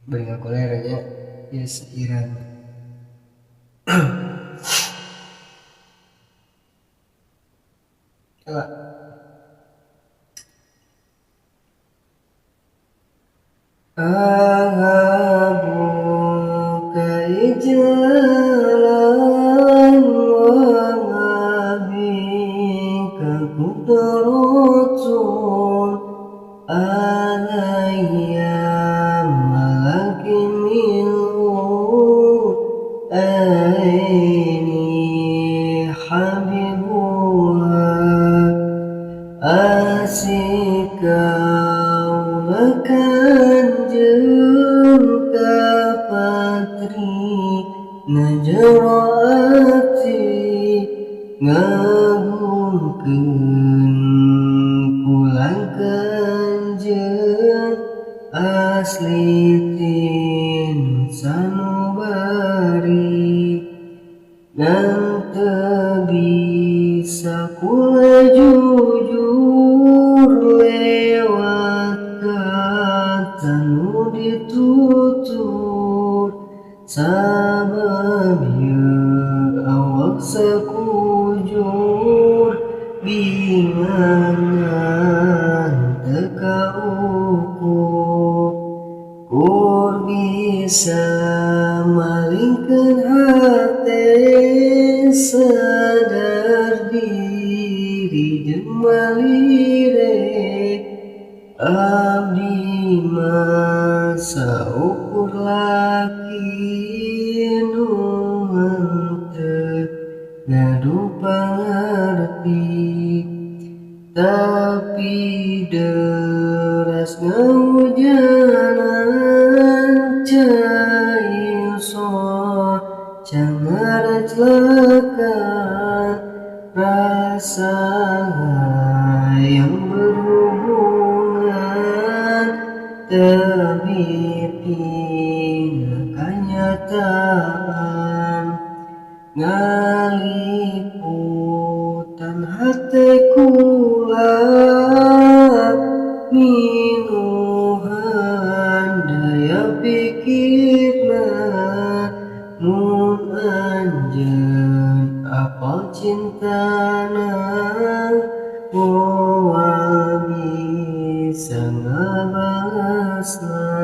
beri ngakuleranya ya seiran Ela Ahabuka ijalan wa ngabika kudratun alayya malakin minhu aini habibuha asikaulekan jeung ka patri najroati ngagungkeun pulang kanjeun asli tin sanubari dan teu bisa kula jujur lewat kata nu ditutur sabab ieu awak sakujur bingangan teu kaukur kur bisa malingkeun hate sadar diri jeung malireh abdi mah saukur laki nu henteu ngadu pangarti tapi deras ngahujanan cai soal cangarajlakan rasa yang berhubungan tapi kenyataan ngaliputan hate kula minuhan daya pikirna mun anjeun apal cintana moal bisa ngabalasna